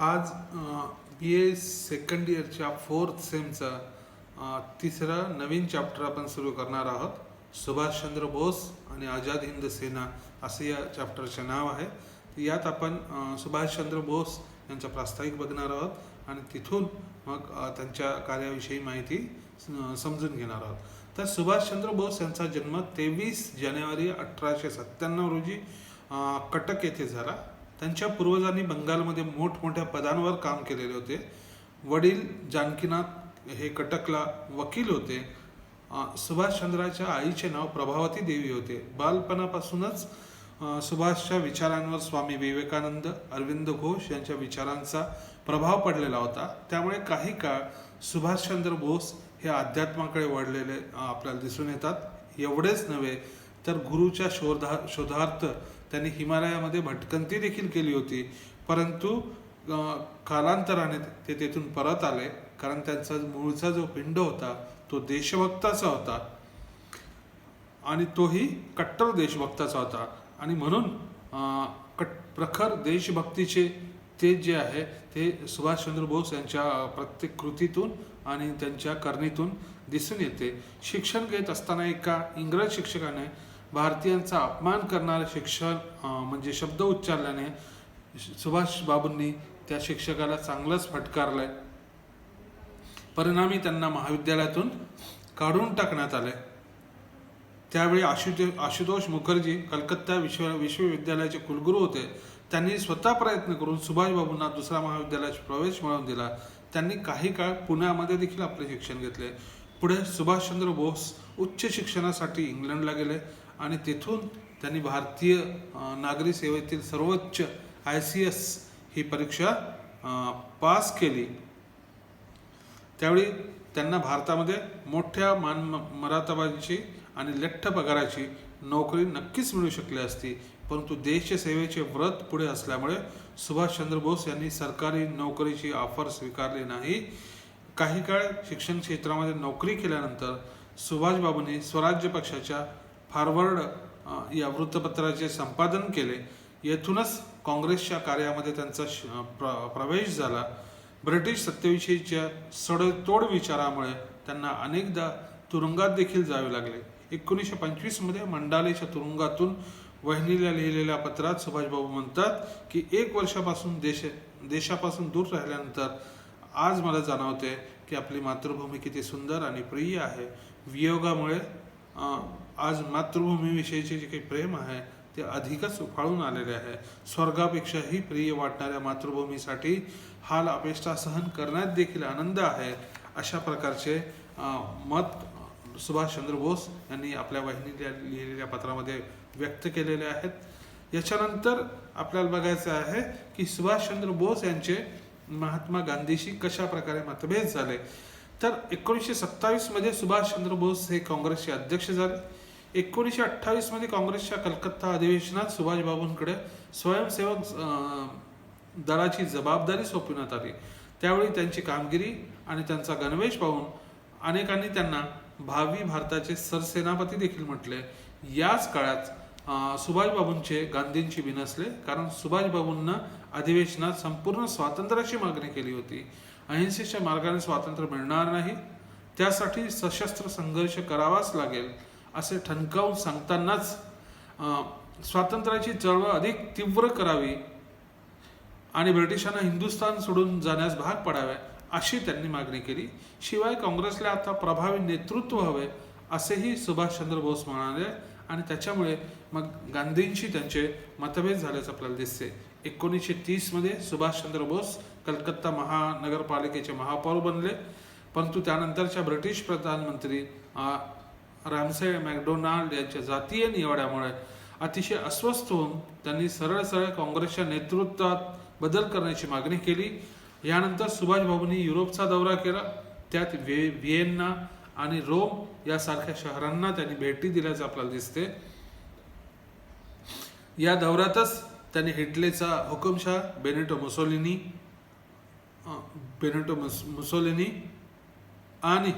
आज बी ए सेकंड इयरच्या फोर्थ सेमचा तिसरा नवीन चॅप्टर आपण सुरू करणार आहोत. सुभाषचंद्र बोस आणि आझाद हिंद सेना असे या चॅप्टरचे नाव आहे. यात आपण सुभाषचंद्र बोस यांचा प्रास्ताविक बघणार आहोत आणि तिथून मग त्यांच्या कार्याविषयी माहिती समजून घेणार आहोत. तर सुभाषचंद्र बोस यांचा जन्म 23 जानेवारी 1897 रोजी कटक येथे झाला. त्यांच्या पूर्वजांनी बंगालमध्ये मोठमोठ्या पदांवर काम केलेले होते. वडील जानकीनाथ हे कटकला वकील होते. सुभाषचंद्राच्या आईचे नाव प्रभावती देवी होते. बालपणापासूनच सुभाषच्या विचारांवर स्वामी विवेकानंद, अरविंद घोष यांच्या विचारांचा प्रभाव पडलेला होता. त्यामुळे काही काळ सुभाषचंद्र बोस हे अध्यात्माकडे वळलेले आपल्याला दिसून येतात. एवढेच नव्हे तर गुरुच्या शोधार्थ त्यांनी हिमालयामध्ये भटकंती देखील केली होती. परंतु कालांतराने ते तेथून परत आले, कारण त्यांचा मूळचा जो पिंड होता तो देशभक्ताचा होता आणि तोही कट्टर देशभक्ताचा होता. आणि म्हणून प्रखर देशभक्तीचे ते जे आहे ते सुभाषचंद्र बोस यांच्या प्रत्येक कृतीतून आणि त्यांच्या करणीतून दिसून येते. शिक्षण घेत असताना एका इंग्रज शिक्षकाने भारतीयांचा अपमान करणारे शिक्षण म्हणजे शब्द उच्चारल्याने सुभाष बाबूंनी त्या शिक्षकाला चांगलंच फटकारलंय. परिणामी त्यांना महाविद्यालयातून काढून टाकण्यात आले. त्यावेळी आशुतोष मुखर्जी कलकत्ता विश्वविद्यालयाचे कुलगुरू होते. त्यांनी स्वतः प्रयत्न करून सुभाष बाबूंना दुसरा महाविद्यालयात प्रवेश मिळवून दिला. त्यांनी काही काळ पुण्यामध्ये देखील आपले शिक्षण घेतले. पुढे सुभाषचंद्र बोस उच्च शिक्षणासाठी इंग्लंडला गेले आणि तेथून त्यांनी भारतीय नागरी सेवेतील सर्वोच्च ICS ही परीक्षा पास केली. त्यावेळी त्यांना भारतामध्ये मोठ्या मरातबाची आणि लठ्ठ पगाराची नोकरी नक्कीच मिळू शकली असती. परंतु देशसेवेचे व्रत पुढे असल्यामुळे सुभाषचंद्र बोस यांनी सरकारी नोकरीची ऑफर स्वीकारली नाही. काही काळ शिक्षण क्षेत्रामध्ये नोकरी केल्यानंतर सुभाषबाबूंनी स्वराज्य पक्षाच्या फॉरवर्ड या वृत्तपत्राचे संपादन केले. येथूनच काँग्रेसच्या कार्यामध्ये त्यांचा प्रवेश झाला. ब्रिटिश सत्तेविषयीच्या सडेतोड विचारामुळे त्यांना अनेकदा तुरुंगात देखील जावे लागले. 1925 मध्ये मंडालेच्या तुरुंगातून वहिनीला लिहिलेल्या पत्रात सुभाषबाबू म्हणतात की 1 वर्षापासून देशापासून दूर राहिल्यानंतर आज मला जाणवते की आपली मातृभूमी किती सुंदर आणि प्रिय आहे. वियोगामुळे आज मातृभूमीविषयीचे जे काही प्रेम आहे ते अधिकच उफाळून आलेले आहे. स्वर्गापेक्षाही प्रिय वाटणाऱ्या मातृभूमीसाठी हाल अपेष्टा सहन करण्यात देखील आनंद आहे. अशा प्रकारचे मत सुभाषचंद्र बोस यांनी आपल्या वहिनीला लिहिलेल्या पत्रामध्ये व्यक्त केलेले आहेत. याच्यानंतर आपल्याला बघायचं आहे की सुभाषचंद्र बोस यांचे महात्मा गांधीशी कशा प्रकारे मतभेद झाले. तर 1927 मध्ये सुभाषचंद्र बोस हे काँग्रेसचे अध्यक्ष झाले. 1928 मध्ये काँग्रेसच्या कलकत्ता अधिवेशनात सुभाषबाबूंकडे स्वयंसेवक दलाची जबाबदारी सोपविण्यात आली. त्यावेळी त्यांची कामगिरी आणि त्यांचा गणवेश पाहून अनेकांनी त्यांना भावी भारताचे सरसेनापती देखील म्हटले. याच काळात सुभाषबाबूंचे गांधींशी बिनसले, कारण सुभाषबाबूंना अधिवेशनात संपूर्ण स्वातंत्र्याची मागणी केली होती. अहिंसेच्या मार्गाने स्वातंत्र्य मिळणार नाही, त्यासाठी सशस्त्र संघर्ष करावाच लागेल असे ठणकावून सांगतानाच स्वातंत्र्याची चळवळ अधिक तीव्र करावी आणि ब्रिटिशांना हिंदुस्थान सोडून जाण्यास भाग पडावे अशी त्यांनी मागणी केली. शिवाय काँग्रेसला आता प्रभावी नेतृत्व हवे असेही सुभाषचंद्र बोस म्हणाले आणि त्याच्यामुळे मग गांधींशी त्यांचे मतभेद झाल्याचं आपल्याला दिसते. 1930 मध्ये सुभाषचंद्र बोस कलकत्ता महानगरपालिकेचे महापौर बनले. परंतु त्यानंतरच्या ब्रिटिश प्रधानमंत्री रॅमसे मॅकडोनाल्ड यांच्या जातीय निवाड्यामुळे अतिशय अस्वस्थ होऊन त्यांनी सरळ काँग्रेसच्या नेतृत्वात बदल करण्याची मागणी केली. यानंतर सुभाषबाबूंनी युरोपचा दौरा केला. त्यात व्हिएन्ना आणि रोम यासारख्या शहरांना त्यांनी भेटी दिल्याचं आपल्याला दिसते. या दौऱ्यातच त्यांनी हिटलेचा हुकुमशाह बेनिटो मुसोलिनी आणि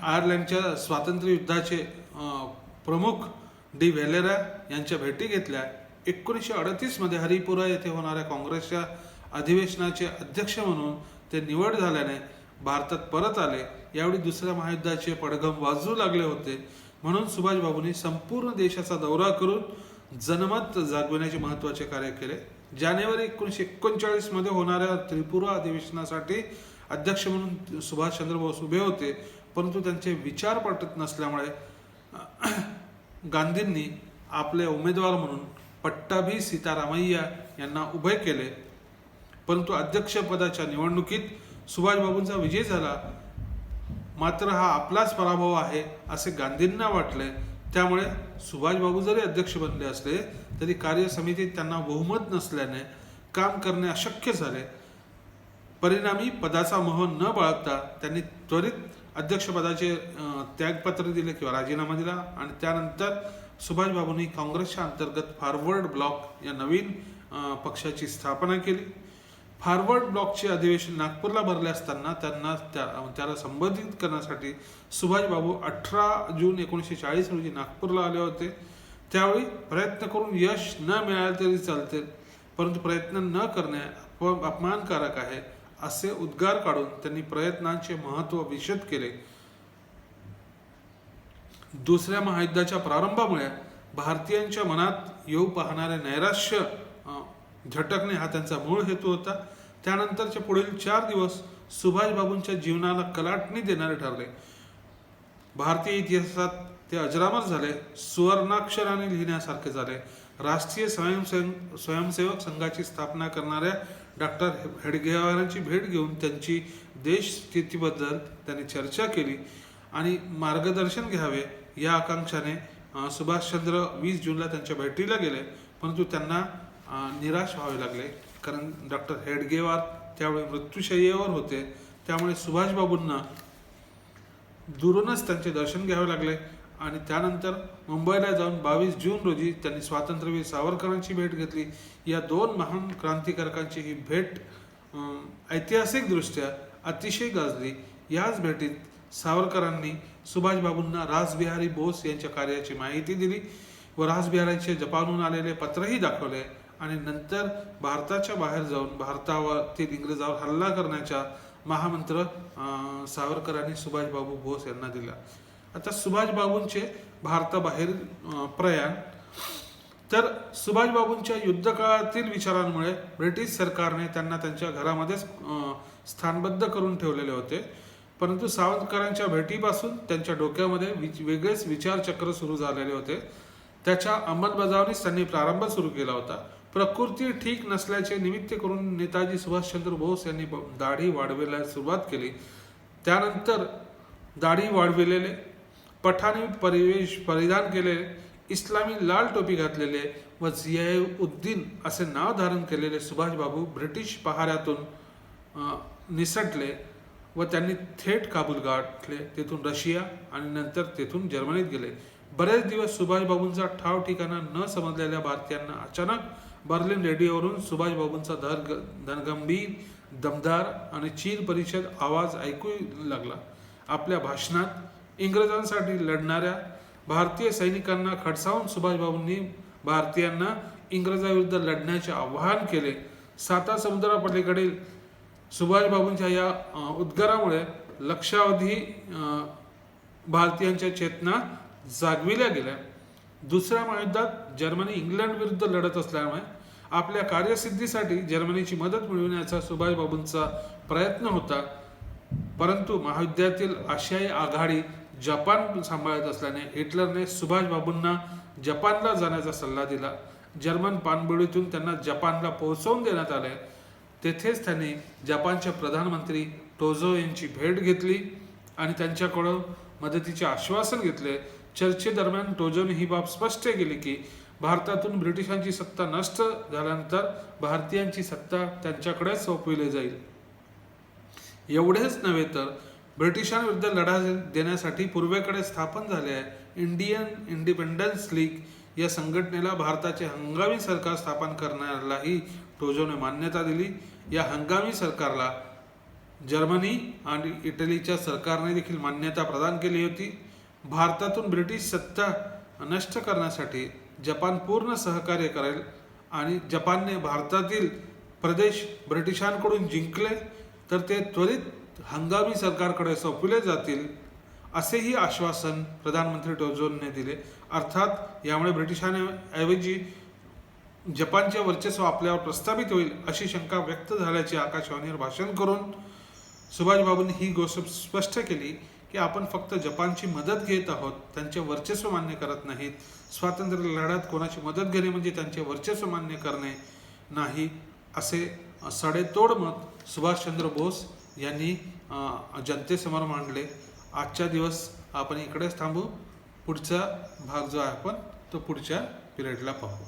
आयर्लंडच्या स्वातंत्र्य युद्धाचे प्रमुख डी व्हेलेरा यांच्या भेटी घेतल्या. 1938 मध्ये हरिपुरा येथे होणाऱ्या काँग्रेसच्या अधिवेशनाचे अध्यक्ष म्हणून ते निवड झाल्याने भारतात परत आले. यावेळी दुसऱ्या महायुद्धाचे पडघम वाजू लागले होते, म्हणून सुभाषबाबूंनी संपूर्ण देशाचा दौरा करून जनमत जागविण्याचे महत्त्वाचे कार्य केले. जानेवारी 1939 मध्ये होणाऱ्या त्रिपुरा अधिवेशनासाठी अध्यक्ष म्हणून सुभाषचंद्र बोस उभे होते, परंतु त्यांचे विचार पटत नसल्यामुळे गांधींनी आपले उमेदवार म्हणून पट्टाभी सीतारामय्या यांना उभे केले. परंतु अध्यक्षपदाच्या निवडणुकीत सुभाषबाबूंचा विजय झाला. मात्र हा आपलाच पराभव आहे असे गांधींना वाटले. त्यामुळे सुभाषबाबू जरी अध्यक्ष बनले असले तरी कार्यसमितीत त्यांना बहुमत नसल्याने काम करणे अशक्य झाले. परिणामी पदाचा मोह न बाळगता त्यांनी त्वरित अध्यक्षपदाचे त्यागपत्र दिले किंवा राजीनामा दिला आणि त्यानंतर सुभाषबाबूंनी काँग्रेसच्या अंतर्गत फॉरवर्ड ब्लॉक या नवीन पक्षाची स्थापना केली. फॉरवर्ड ब्लॉकचे अधिवेशन नागपूरला भरले असताना त्याला संबोधित करण्यासाठी सुभाषबाबू 18 जून 1940 रोजी नागपूरला आले होते. त्यावेळी प्रयत्न करून यश न मिळाले तरी चालते, परंतु प्रयत्न न करणे अपमानकारक आहे असे उद्गार काढून त्यांनी प्रयत्नांचे महत्त्व विशद केले. दुसऱ्या महायुद्धाच्या प्रारंभामुळे भारतीयांच्या मनात येऊ पाहणारे नैराश्य झटकणे हा त्यांचा मूळ हेतू होता. त्यानंतरचे पुढील 4 दिवस सुभाषबाबूंच्या जीवनाला कलाटणी देणारे ठरले. भारतीय इतिहासात ते अजरामर झाले, सुवर्णाक्षराने लिहिण्यासारखे झाले. राष्ट्रीय स्वयंसेवक संघाची स्थापना करणाऱ्या डॉक्टर हेडगेवारांची भेट घेऊन त्यांची देशस्थितीबद्दल त्यांनी चर्चा केली आणि मार्गदर्शन घ्यावे या आकांक्षाने सुभाषचंद्र 20 जूनला त्यांच्या भेटीला गेले, परंतु त्यांना निराश व्हावे लागले, कारण डॉक्टर हेडगेवार त्यावेळी मृत्यूशय्येवर होते. त्यामुळे सुभाषबाबूंना दुरूनच त्यांचे दर्शन घ्यावे लागले आणि त्यानंतर मुंबईला जाऊन 22 जून रोजी त्यांनी स्वातंत्र्यवीर सावरकरांची भेट घेतली. या 2 महान क्रांतिकारकांची ही भेट ऐतिहासिकदृष्ट्या अतिशय गाजली. याच भेटीत सावरकरांनी सुभाषबाबूंना रासबिहारी बोस यांच्या कार्याची माहिती दिली व रासबिहारीचे जपानहून आलेले पत्रही दाखवले आणि नंतर भारताच्या बाहेर जाऊन भारतावरील इंग्रजांवर हल्ला करण्याचा महामंत्र सावरकरांनी सुभाषबाबू बोस यांना दिला. आता सुभाषबाबूंचे भारताबाहेर प्रयाण. तर सुभाषबाबूंच्या युद्धकाळातील विचारांमुळे ब्रिटिश सरकारने त्यांना त्यांच्या घरामध्येच स्थानबद्ध करून ठेवलेले होते, परंतु सावरकरांच्या भेटीपासून त्यांच्या डोक्यामध्ये वेगळेच विचारचक्र सुरू झालेले होते. त्याच्या अंमलबजावणीस त्यांनी प्रारंभ सुरू केला होता. प्रकृती ठीक नसल्याचे निमित्त करून नेताजी सुभाषचंद्र बोस यांनी दाढी वाढवायला सुरुवात केली. त्यानंतर दाढी वाढविलेले, पठाणी परिधान केलेले, इस्लामी लाल टोपी घातलेले व जियाउद्दीन असे नाव धारण केलेले सुभाषबाबू ब्रिटिश पहाऱ्यातून निसटले व त्यांनी थेट काबूल गाठले. तेथून रशिया आणि नंतर तेथून जर्मनीत गेले. बरेच दिवस सुभाषबाबूंचा ठाव ठिकाणा न समजलेल्या भारतीयांना अचानक बर्लिन रेडिओवरून सुभाषबाबूंचा धनगंभीर, दमदार आणि चीन परिषद आवाज ऐकू लागला. आपल्या भाषणात इंग्रजांसाठी लढणाऱ्या भारतीय सैनिकांना खडसावून सुभाषबाबूंनी भारतीयांना इंग्रजाविरुद्ध लढण्याचे आवाहन केले. 7 समुद्रापलीकडील सुभाषबाबूंच्या या उद्गारामुळे लक्षावधी भारतीयांच्या चेतना जागविल्या गेल्या. दुसऱ्या महायुद्धात जर्मनी इंग्लंड विरुद्ध लढत असल्यामुळे आपल्या कार्यसिद्धीसाठी जर्मनीची मदत मिळवण्याचा सुभाषबाबूंचा प्रयत्न होता, परंतु महायुद्धातील आशियाई आघाडी जपान सांभाळत असल्याने हिटलरने सुभाषबाबूंना जपानला जाण्याचा सल्ला दिला. जर्मन पाणबुडीतून त्यांना जपानला पोहोचवून देण्यात आले. तेथेच त्यांनी जपानचे प्रधानमंत्री टोजो यांची भेट घेतली आणि त्यांच्याकडून मदतीचे आश्वासन घेतले. चर्चेदरम्यान टोजोने ही बाब स्पष्ट केली की भारतातून ब्रिटिशांची सत्ता नष्ट झाल्यानंतर भारतीयांची सत्ता त्यांच्याकडेच सोपविली जाईल. एवढेच नव्हे तर ब्रिटिशांविरुद्ध लढा देण्यासाठी पूर्वेकडे स्थापन झालेल्या इंडियन इंडिपेंडन्स लीग या संघटनेला भारताचे हंगामी सरकार स्थापन करण्यालाही टोजोने मान्यता दिली. या हंगामी सरकारला जर्मनी आणि इटलीच्या सरकारने देखील मान्यता प्रदान केली होती. भारतातून ब्रिटिश सत्ता नष्ट करण्यासाठी जपान पूर्ण सहकार्य करेल आणि जपानने भारतातील प्रदेश ब्रिटिशांकडून जिंकले तर ते त्वरित हंगामी सरकारकडे सोपविले जातील असेही आश्वासन प्रधानमंत्री टोझोने दिले. अर्थात यामुळे ब्रिटिशांऐवजी जपानचे वर्चस्व आपल्यावर प्रस्थापित होईल अशी शंका व्यक्त झाल्याचे आकाशवाणीवर भाषण करून सुभाषबाबूंनी ही गोष्ट स्पष्ट केली की आपण फक्त जपानची मदत घेत आहोत, त्यांचे वर्चस्व मान्य करत नाहीत. स्वातंत्र्य लढ्यात कोणाची मदत घेणे म्हणजे त्यांचे वर्चस्व मान्य करणे नाही असे सडेतोड मत सुभाषचंद्र बोस यांनी जनतेसमोर मांडले. आजच्या दिवस आपण इकडेच थांबू. पुढचा भाग जो आहे आपण तो पुढच्या पिरियडला पाहू.